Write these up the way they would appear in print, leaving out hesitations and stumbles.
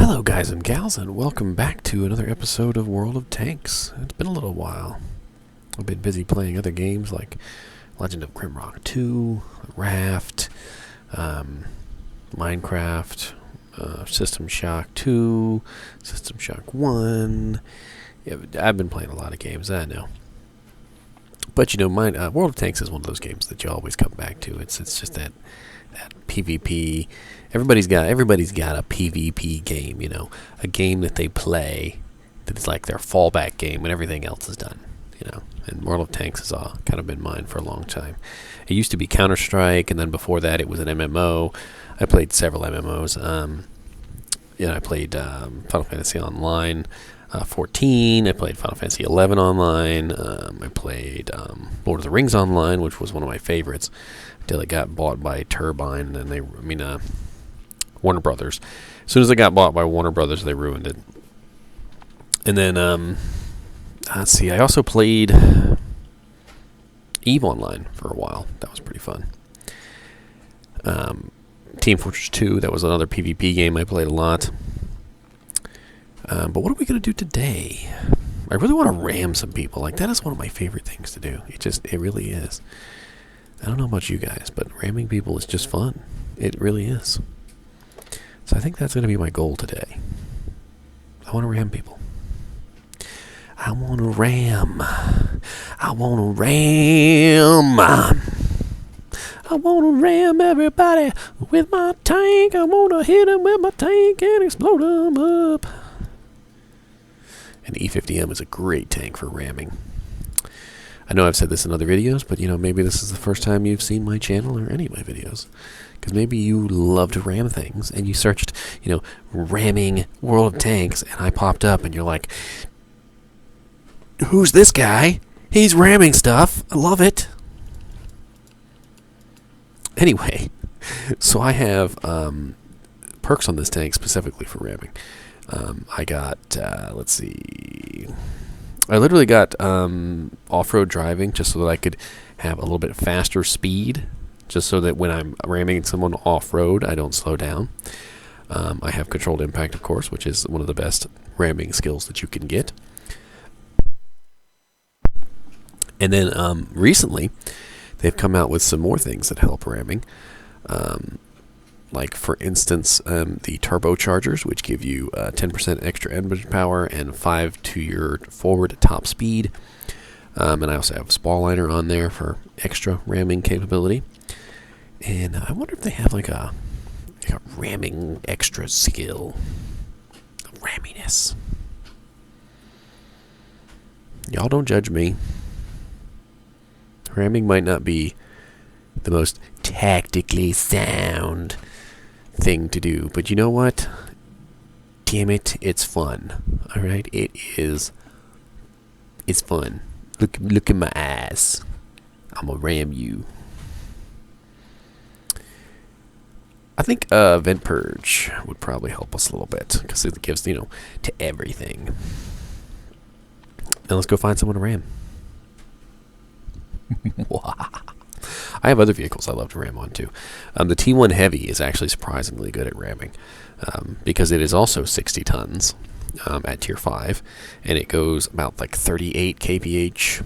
Hello guys and gals, and welcome back to another episode of World of Tanks. It's been a little while. I've been busy playing other games like Legend of Grimrock 2, Raft, Minecraft, System Shock 2, System Shock 1. Yeah, I've been playing a lot of games, I know. But you know, World of Tanks is one of those games that you always come back to. It's just that PvP. Everybody's got a PvP game, you know, a game that they play that is like their fallback game when everything else is done, you know. And World of Tanks has kind of been mine for a long time. It used to be Counter-Strike, and then before that it was an MMO. I played several MMOs. I played Final Fantasy Online 14. I played Final Fantasy 11 online. I played Lord of the Rings online, which was one of my favorites, until it got bought by Turbine, and Warner Brothers. As soon as it got bought by Warner Brothers, they ruined it. And then, let's see, I also played EVE Online for a while. That was pretty fun. Team Fortress 2, that was another PvP game I played a lot. But what are we going to do today? I really want to ram some people. Like, that is one of my favorite things to do. It really is. I don't know about you guys, but ramming people is just fun. It really is. So I think that's going to be my goal today. I want to ram people. I want to ram. I want to ram. I want to ram everybody with my tank. I want to hit them with my tank and explode them up. And the E50M is a great tank for ramming. I know I've said this in other videos, but, you know, maybe this is the first time you've seen my channel or any of my videos. Because maybe you love to ram things, and you searched, you know, ramming World of Tanks, and I popped up, and you're like, who's this guy? He's ramming stuff. I love it. Anyway, so I have perks on this tank specifically for ramming. I got, let's see, I literally got off-road driving just so that I could have a little bit faster speed, just so that when I'm ramming someone off-road, I don't slow down. I have controlled impact, of course, which is one of the best ramming skills that you can get. And then recently, they've come out with some more things that help ramming. Like, for instance, the turbochargers, which give you 10% extra engine power and 5 to your forward top speed. And I also have a spall liner on there for extra ramming capability. And I wonder if they have like a ramming extra skill. Ramminess. Y'all don't judge me. Ramming might not be the most tactically sound thing to do, but you know what? Damn it, it's fun. Alright, it is. It's fun. Look at my ass. I'm gonna ram you. I think Vent Purge would probably help us a little bit, because it gives, you know, to everything. Now let's go find someone to ram. I have other vehicles I love to ram on too. The T1 Heavy is actually surprisingly good at ramming, because it is also 60 tons at tier 5, and it goes about like 38 kph.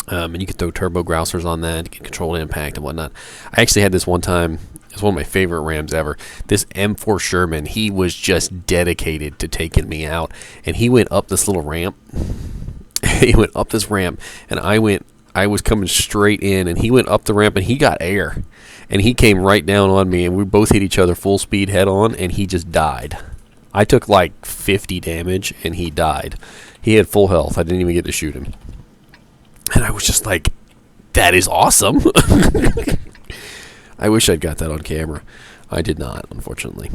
And you can throw turbo grousers on that, you can control impact and whatnot. I actually had this one time. It's one of my favorite rams ever. This M4 Sherman, he was just dedicated to taking me out, and he went up this little ramp. He went up this ramp, and I was coming straight in, and he went up the ramp, and he got air, and he came right down on me, and we both hit each other full speed head on, and he just died. I took like 50 damage, and he died. He had full health. I didn't even get to shoot him. And I was just like, that is awesome. I wish I'd got that on camera. I did not, unfortunately.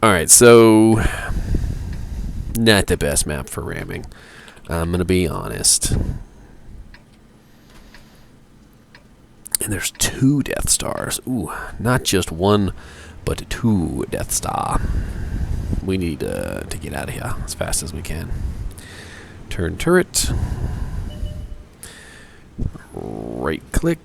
Alright, so not the best map for ramming. I'm going to be honest. And there's 2 Death Stars. Ooh, not just 1, but 2 Death Star. We need to get out of here as fast as we can. Turn turret. Right click.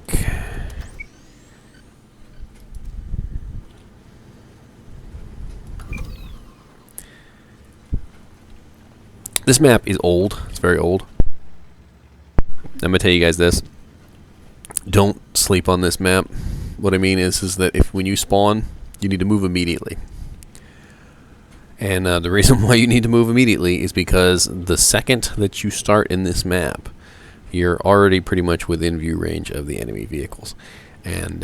This map is old. It's very old. I'm going to tell you guys this. Don't sleep on this map. What I mean is that if when you spawn, you need to move immediately. And the reason why you need to move immediately is because the second that you start in this map, you're already pretty much within view range of the enemy vehicles. And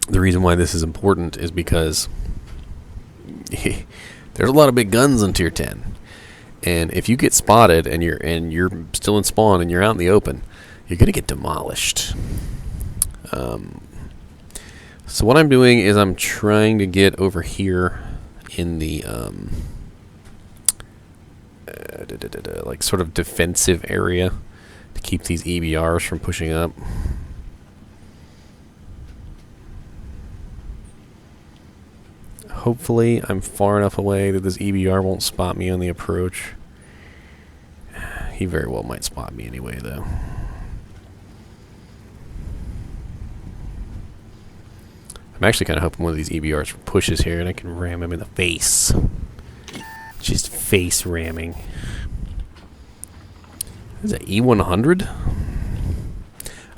the reason why this is important is because there's a lot of big guns in Tier 10. And if you get spotted and you're still in spawn and you're out in the open, you're going to get demolished. So what I'm doing is I'm trying to get over here in the like sort of defensive area to keep these EBRs from pushing up. Hopefully I'm far enough away that this EBR won't spot me on the approach. He very well might spot me anyway, though. I'm actually kind of hoping one of these EBRs pushes here and I can ram him in the face. Just face ramming. Is that E100?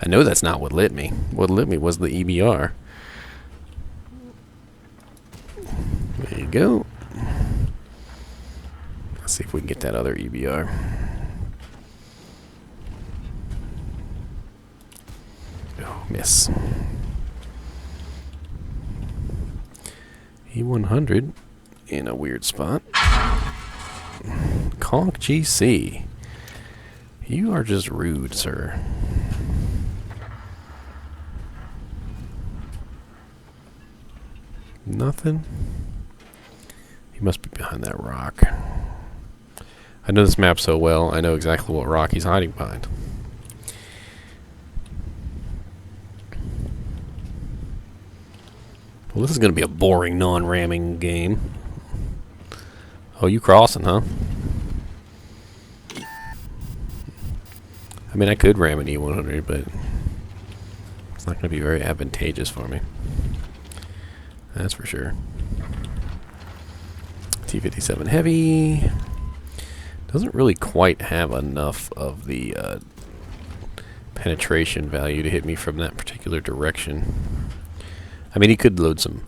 I know that's not what lit me. What lit me was the EBR. There you go. Let's see if we can get that other EBR. Oh, miss. E100 in a weird spot. Conk GC. You are just rude, sir. Nothing. He must be behind that rock. I know this map so well, I know exactly what rock he's hiding behind. Well, this is going to be a boring, non-ramming game. Oh, you crossing, huh? I mean, I could ram an E100, but it's not going to be very advantageous for me. That's for sure. T57 Heavy doesn't really quite have enough of the penetration value to hit me from that particular direction. I mean, he could load some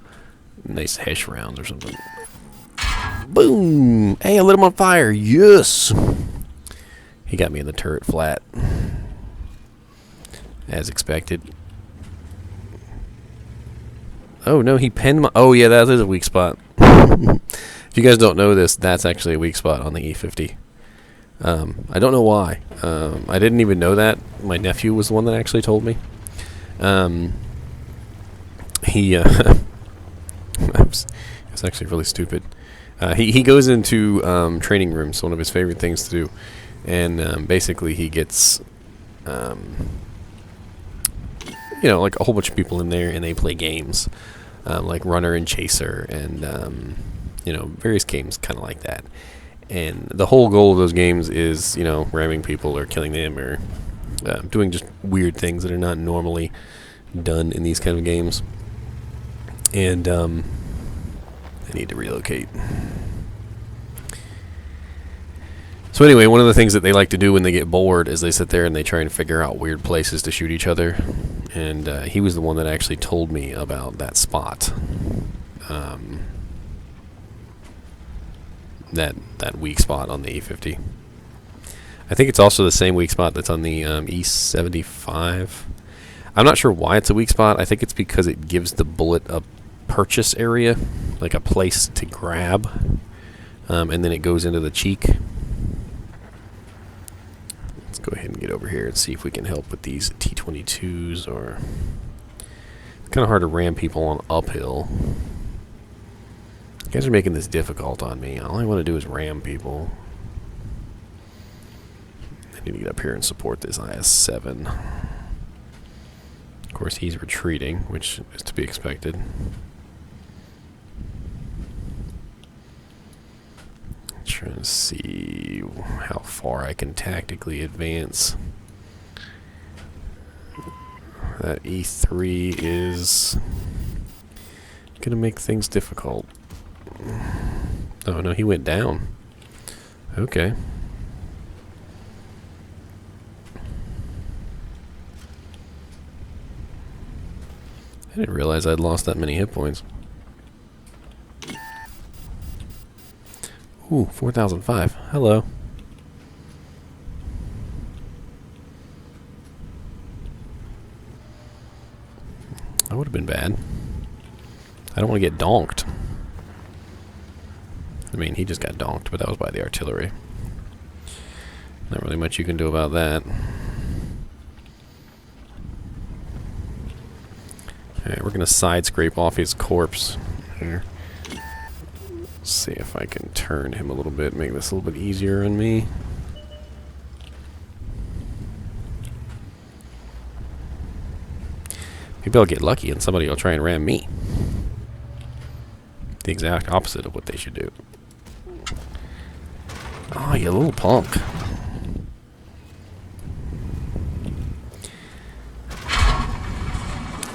nice Hesh rounds or something. Boom! Hey, I lit him on fire. Yes! He got me in the turret flat. As expected. Oh, no, he pinned my... Oh, yeah, that is a weak spot. If you guys don't know this, that's actually a weak spot on the E50. I don't know why. I didn't even know that. My nephew was the one that actually told me. He it's actually really stupid. He goes into training rooms, one of his favorite things to do, and basically he gets you know, like a whole bunch of people in there, and they play games like Runner and Chaser, and you know, various games kind of like that. And the whole goal of those games is, you know, ramming people or killing them or doing just weird things that are not normally done in these kind of games. And I need to relocate. So anyway, one of the things that they like to do when they get bored is they sit there and they try and figure out weird places to shoot each other. And he was the one that actually told me about that spot. That weak spot on the E50. I think it's also the same weak spot that's on the E75. I'm not sure why it's a weak spot. I think it's because it gives the bullet a purchase area, like a place to grab, and then it goes into the cheek. Let's go ahead and get over here and see if we can help with these T22s. Or it's kind of hard to ram people on uphill. You guys are making this difficult on me. All I want to do is ram people. I need to get up here and support this IS-7. Of course, he's retreating, which is to be expected. Trying to see how far I can tactically advance. That E3 is going to make things difficult. Oh no, he went down. Okay. I didn't realize I'd lost that many hit points. Ooh, 4,005. Hello. That would have been bad. I don't want to get donked. I mean, he just got donked, but that was by the artillery. Not really much you can do about that. Alright, we're going to side scrape off his corpse here. See if I can turn him a little bit, make this a little bit easier on me. Maybe I'll get lucky and somebody will try and ram me. The exact opposite of what they should do. Oh, you little punk.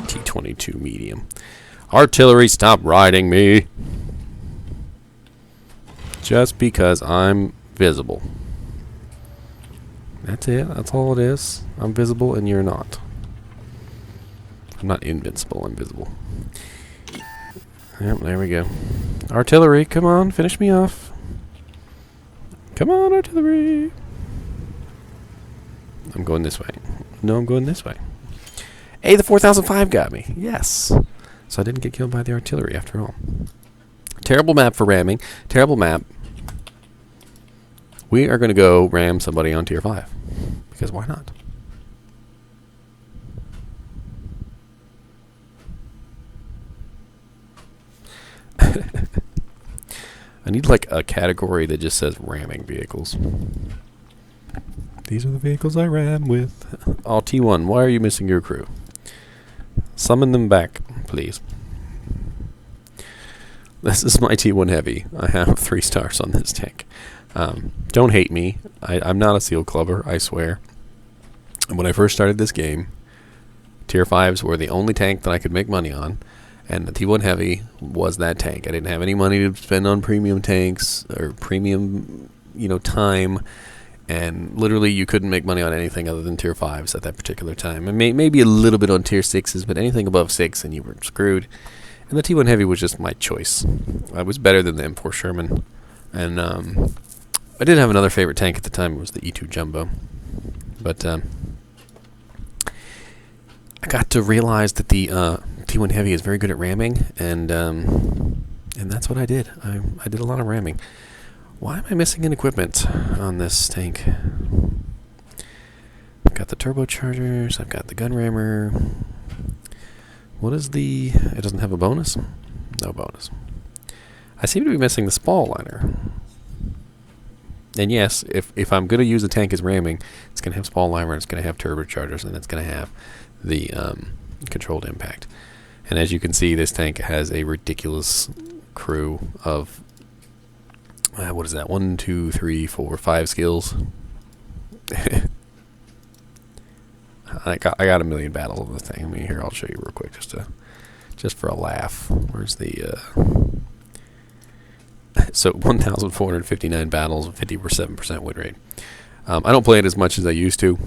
T-22 medium. Artillery, stop riding me. Just because I'm visible. That's it. That's all it is. I'm visible and you're not. I'm not invincible. I'm visible. Yep, there we go. Artillery, come on. Finish me off. Come on, artillery. I'm going this way. No, I'm going this way. Hey, the 4005 got me. Yes. So I didn't get killed by the artillery after all. Terrible map for ramming. Terrible map. We are going to go ram somebody on tier 5. Because why not? I need like a category that just says ramming vehicles. These are the vehicles I ram with. Oh, T1, why are you missing your crew? Summon them back, please. This is my T1 Heavy. I have 3 stars on this tank. Don't hate me. I'm not a seal clubber, I swear. And when I first started this game, tier 5s were the only tank that I could make money on. And the T1 Heavy was that tank. I didn't have any money to spend on premium tanks or premium, time. And literally you couldn't make money on anything other than tier 5s at that particular time. And maybe a little bit on tier 6s, but anything above 6 and you were screwed. And the T1 Heavy was just my choice. I was better than the M4 Sherman. And I did have another favorite tank at the time. It was the E2 Jumbo. But I got to realize that the T1 Heavy is very good at ramming, and that's what I did. I did a lot of ramming. Why am I missing an equipment on this tank? I've got the turbochargers. I've got the gun rammer. What is the... It doesn't have a bonus? No bonus. I seem to be missing the spall liner. And yes, if I'm going to use the tank as ramming, it's going to have spall liner, it's going to have turbochargers, and it's going to have the controlled impact. And as you can see, this tank has a ridiculous crew of, what is that, 1, 2, 3, 4, 5 skills. I got a million battles of this thing. I mean, here, I'll show you real quick, just for a laugh. Where's the... So 1,459 battles, 57% win rate. I don't play it as much as I used to.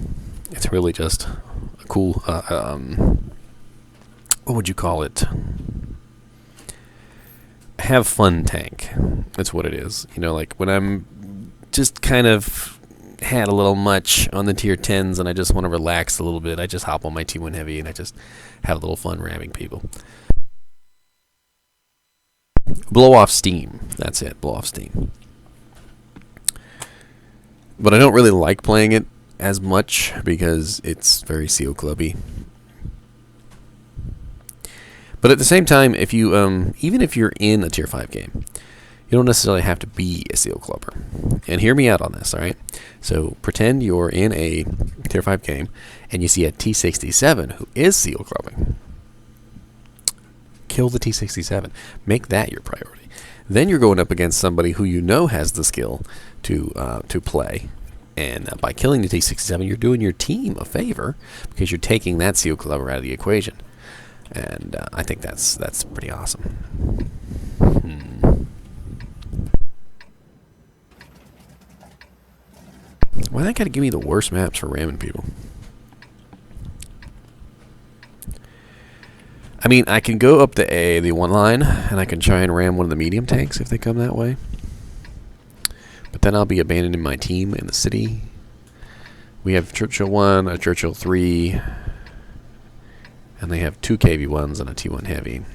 It's really just a cool, what would you call it? Have fun tank. That's what it is. Like when I'm just kind of had a little much on the tier 10s and I just want to relax a little bit, I just hop on my T1 Heavy and I just have a little fun ramming people. Blow off steam. That's it. Blow off steam. But I don't really like playing it as much because it's very seal clubby. But at the same time, if you even if you're in a tier 5 game, you don't necessarily have to be a seal clubber. And hear me out on this, all right? So pretend you're in a tier 5 game and you see a T67 who is seal clubbing. Kill the T67. Make that your priority. Then you're going up against somebody who you know has the skill to play. And by killing the T67, you're doing your team a favor because you're taking that seal clubber out of the equation. And I think that's pretty awesome. Why they gotta give me the worst maps for ramming people? I mean, I can go up the one line, and I can try and ram one of the medium tanks if they come that way. But then I'll be abandoning my team in the city. We have Churchill 1, a Churchill 3, and they have 2 KV-1s and a T1 Heavy.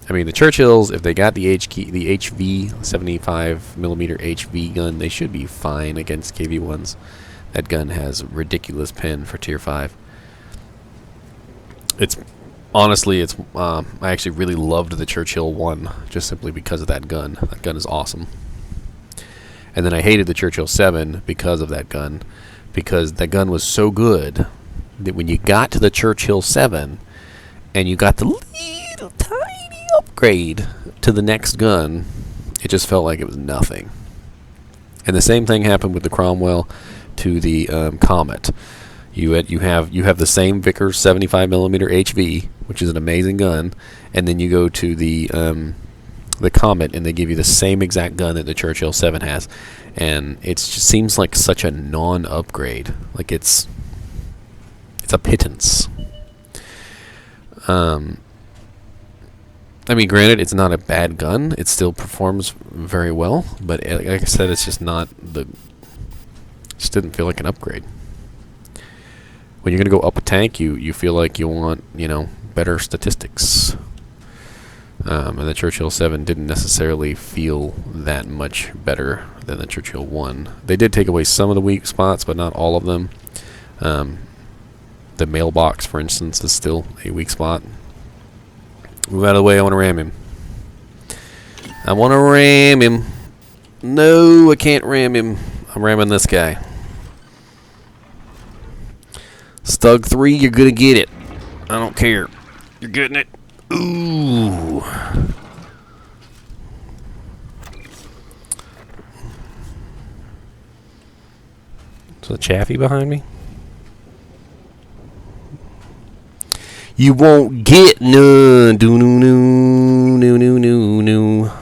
I mean, the Churchills, if they got the HV, 75mm HV gun, they should be fine against KV-1s. That gun has ridiculous pen for Tier 5. Honestly, I actually really loved the Churchill 1 just simply because of that gun. That gun is awesome. And then I hated the Churchill 7 because of that gun, because that gun was so good that when you got to the Churchill 7 and you got the little tiny upgrade to the next gun, it just felt like it was nothing. And the same thing happened with the Cromwell to the Comet. You have the same Vickers 75mm HV, which is an amazing gun, and then you go to the Comet, and they give you the same exact gun that the Churchill 7 has, and it just seems like such a non-upgrade. Like it's a pittance. I mean, granted, it's not a bad gun. It still performs very well, but like I said, it's just not the. Just didn't feel like an upgrade. When you're going to go up a tank, you feel like you want, better statistics. And the Churchill 7 didn't necessarily feel that much better than the Churchill 1. They did take away some of the weak spots, but not all of them. The mailbox, for instance, is still a weak spot. Move out of the way, I want to ram him. I want to ram him. No, I can't ram him. I'm ramming this guy. Stug 3, you're gonna get it. I don't care. You're getting it. Ooh. Is the Chaffee behind me? You won't get none. Do no no no no no no.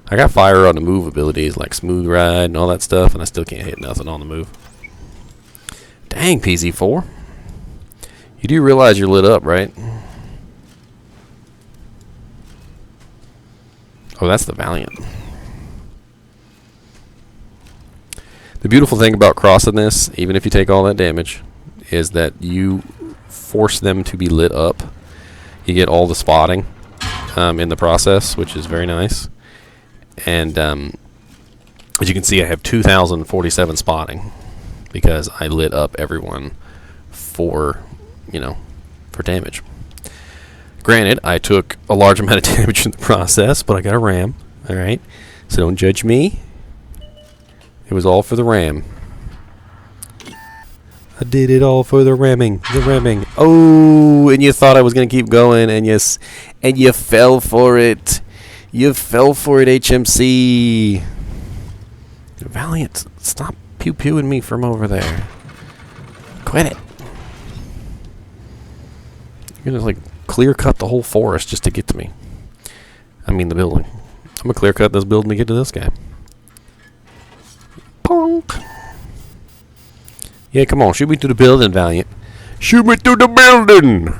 I got fire on the move abilities like smooth ride and all that stuff, and I still can't hit nothing on the move. Dang, PZ4. You do realize you're lit up, right? Oh, that's the Valiant. The beautiful thing about crossing this, even if you take all that damage, is that you force them to be lit up. You get all the spotting in the process, which is very nice. And as you can see, I have 2,047 spotting because I lit up everyone for damage. Granted, I took a large amount of damage in the process, but I got a ram. All right, so don't judge me. It was all for the ram. I did it all for the ramming. The ramming. Oh, and you thought I was gonna keep going, and yes, and you fell for it. You fell for it, HMC. Valiant, stop pew-pewing me from over there. Quit it. You're gonna like clear cut the whole forest just to get to me. I mean the building. I'm gonna clear cut this building to get to this guy. Punk. Yeah, come on, shoot me through the building, Valiant. Shoot me through the building!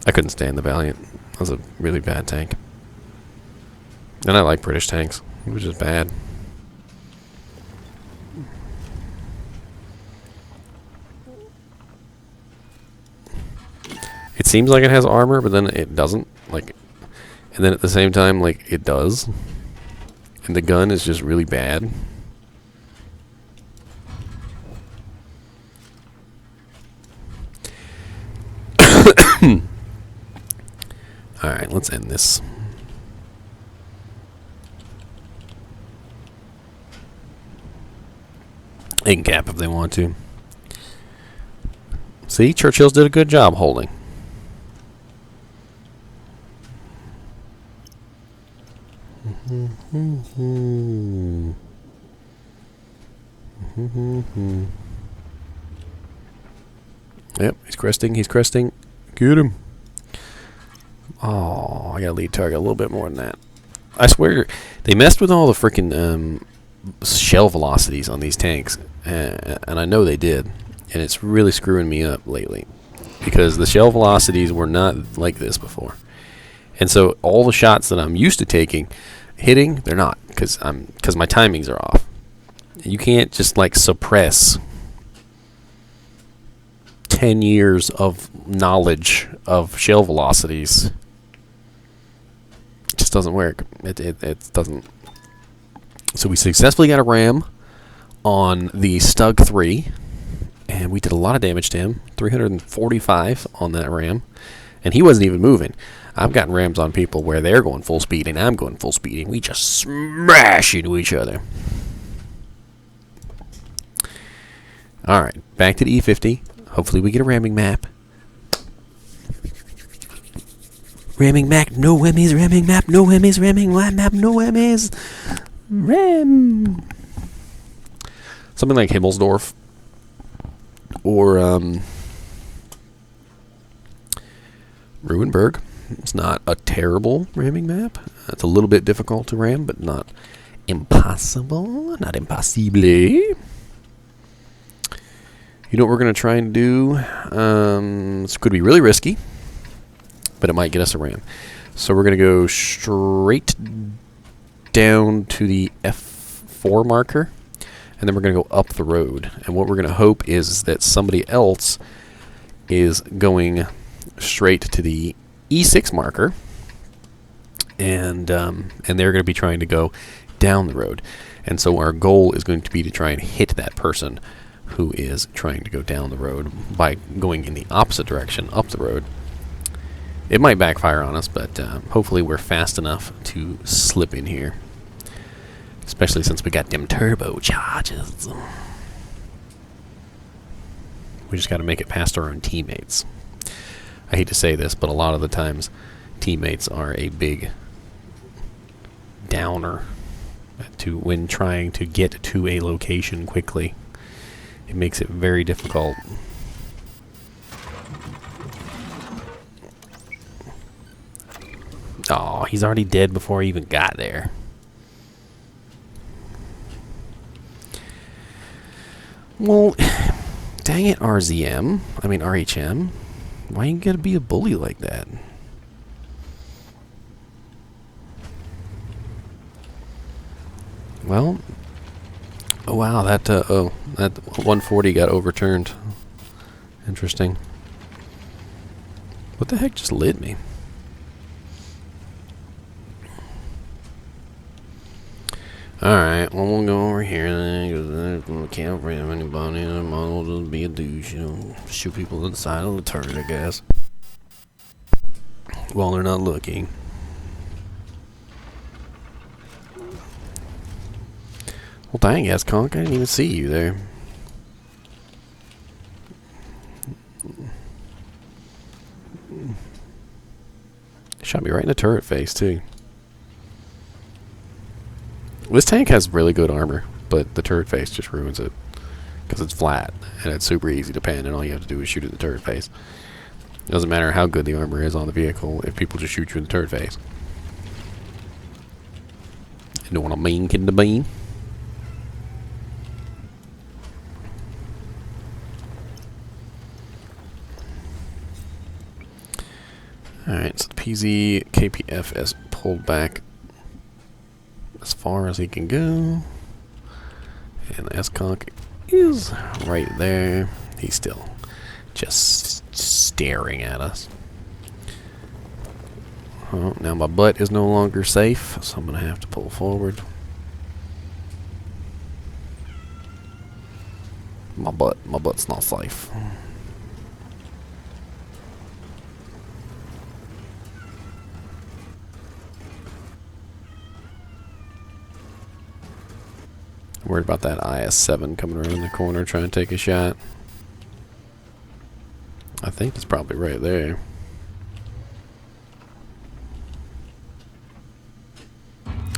I couldn't stand the Valiant. That was a really bad tank. And I like British tanks. It was just bad. It seems like it has armor, but then it doesn't. Like, and then at the same time, like, it does. And the gun is just really bad. Alright, let's end this. They can cap if they want to. See, Churchill's did a good job holding. Yep, he's cresting, he's cresting. Get him. Oh, I gotta lead target a little bit more than that. I swear, they messed with all the freaking shell velocities on these tanks, and I know they did, and it's really screwing me up lately because the shell velocities were not like this before, and so all the shots that I'm used to taking, hitting, they're not because my timings are off. You can't just like suppress 10 years of knowledge of shell velocities. It just doesn't work. It doesn't. So we successfully got a ram on the Stug 3, and we did a lot of damage to him. 345 on that ram, and he wasn't even moving. I've gotten rams on people where they're going full speed and I'm going full speed, and we just smash into each other. Alright, back to the E50. Hopefully we get a ramming map. Ramming map, no whammies, ramming map, no whammies, ramming map, no whammies. Ram. Something like Himmelsdorf. Or, Ruinberg. It's not a terrible ramming map. It's a little bit difficult to ram, but not impossible. Not impossible. You know what we're going to try and do? This could be really risky, but it might get us a ram. So we're going to go straight down to the F4 marker, and then we're going to go up the road. And what we're going to hope is that somebody else is going straight to the E6 marker, and they're going to be trying to go down the road. And so our goal is going to be to try and hit that person who is trying to go down the road by going in the opposite direction, up the road. It might backfire on us, but hopefully we're fast enough to slip in here. Especially since we got them turbocharges. We just got to make it past our own teammates. I hate to say this, but a lot of the times teammates are a big downer when trying to get to a location quickly. It makes it very difficult. Oh, he's already dead before he even got there. Well, dang it, RZM. I mean, RHM. Why you gotta be a bully like that? Well, oh wow, that 140 got overturned. Interesting. What the heck just lit me? Alright, well, we'll go over here then, because I can't ram anybody, and I might as well just be a douche, you know, shoot people in the side of the turret, I guess. While they're not looking. Well, dang, ass conk, I didn't even see you there. Shot me right in the turret face, too. This tank has really good armor, but the turret face just ruins it. Because it's flat, and it's super easy to pan, and all you have to do is shoot at the turret face. It doesn't matter how good the armor is on the vehicle if people just shoot you in the turret face. You know what I mean, kid the bean? Alright, so the PZ KPF has pulled back as far as he can go. And the S-Conk is right there. He's still just staring at us. Oh, now my butt is no longer safe, so I'm going to have to pull forward. My butt's not safe. Worried about that IS-7 coming around the corner trying to take a shot. I think it's probably right there.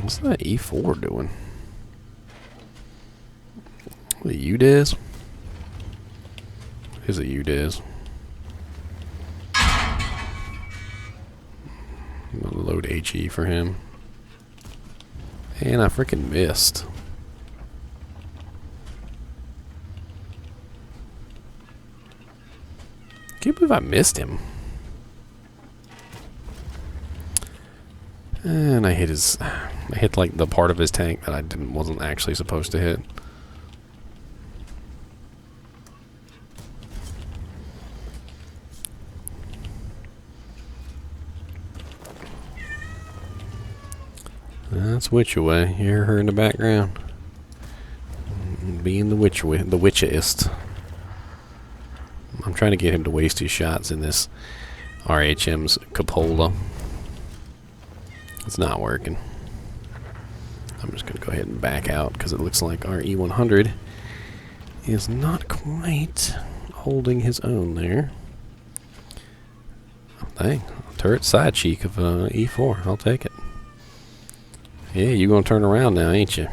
What's that E4 doing? What, a UDES? What is a UDES? HE for him. And I freaking missed. Can't believe I missed him. And I hit like the part of his tank that I wasn't actually supposed to hit. That's Witch away. You hear her in the background, being the witchiest. I'm trying to get him to waste his shots in this RHM's cupola. It's not working. I'm just going to go ahead and back out because it looks like our E100 is not quite holding his own there. Oh, dang. Turret side cheek of E4. I'll take it. Yeah, you're going to turn around now, ain't you?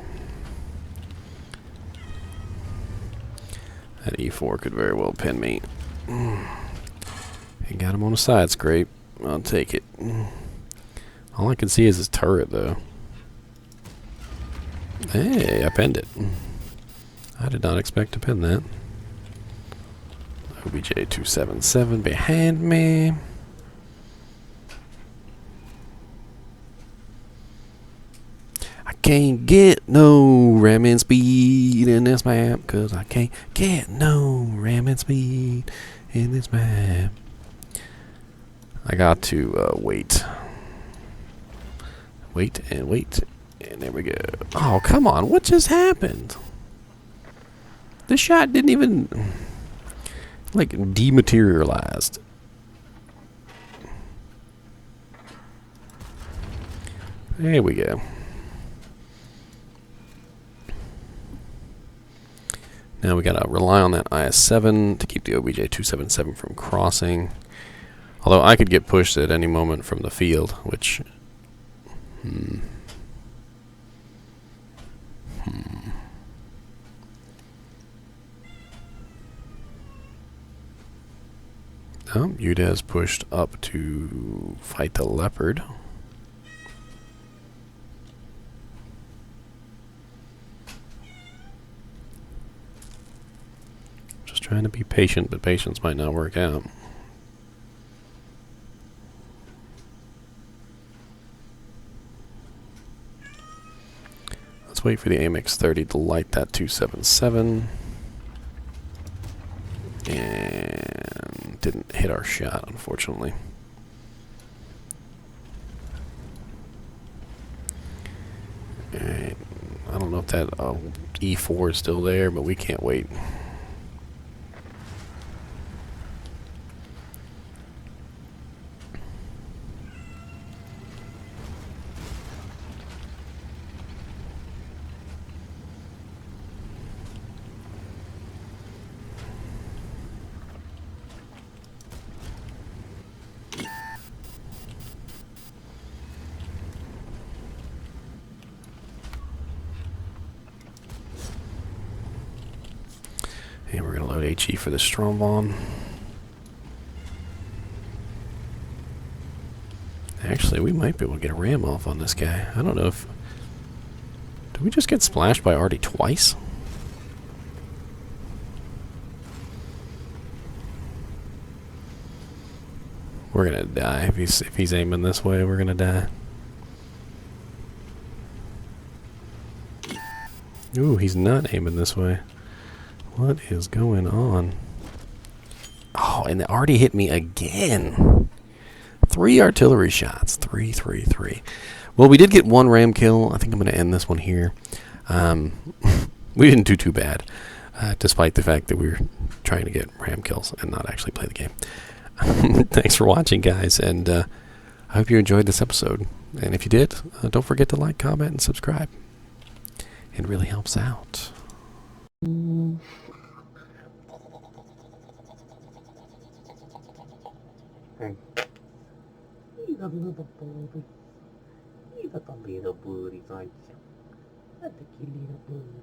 That E4 could very well pin me. He got him on a side scrape. I'll take it. All I can see is his turret, though. Hey, I pinned it. I did not expect to pin that. OBJ277 behind me. I can't get no ramming speed in this map, cause I can't get no ramming speed in this map. I got to wait. Wait and wait. And there we go. Oh, come on. What just happened? This shot didn't even, like, dematerialized. There we go. Now we gotta rely on that IS-7 to keep the OBJ-277 from crossing. Although I could get pushed at any moment from the field, which... Oh, Udez pushed up to fight the leopard. Just trying to be patient, but patience might not work out. Let's wait for the AMX-30 to light that 277. And didn't hit our shot, unfortunately. Alright. I don't know if that E4 is still there, but we can't wait. And we're going to load HE for the Strombon. Actually, we might be able to get a ram off on this guy. I don't know if... Did we just get splashed by Artie twice? We're going to die. If he's aiming this way, we're going to die. Ooh, he's not aiming this way. What is going on? Oh, and the Artie hit me again. 3 artillery shots. 3, 3, 3. Well, we did get 1 ram kill. I think I'm going to end this one here. We didn't do too bad, despite the fact that we were trying to get ram kills and not actually play the game. Thanks for watching, guys, and I hope you enjoyed this episode. And if you did, don't forget to like, comment, and subscribe. It really helps out. He's a little booty. He's a little booty, right? That's a cute little booty.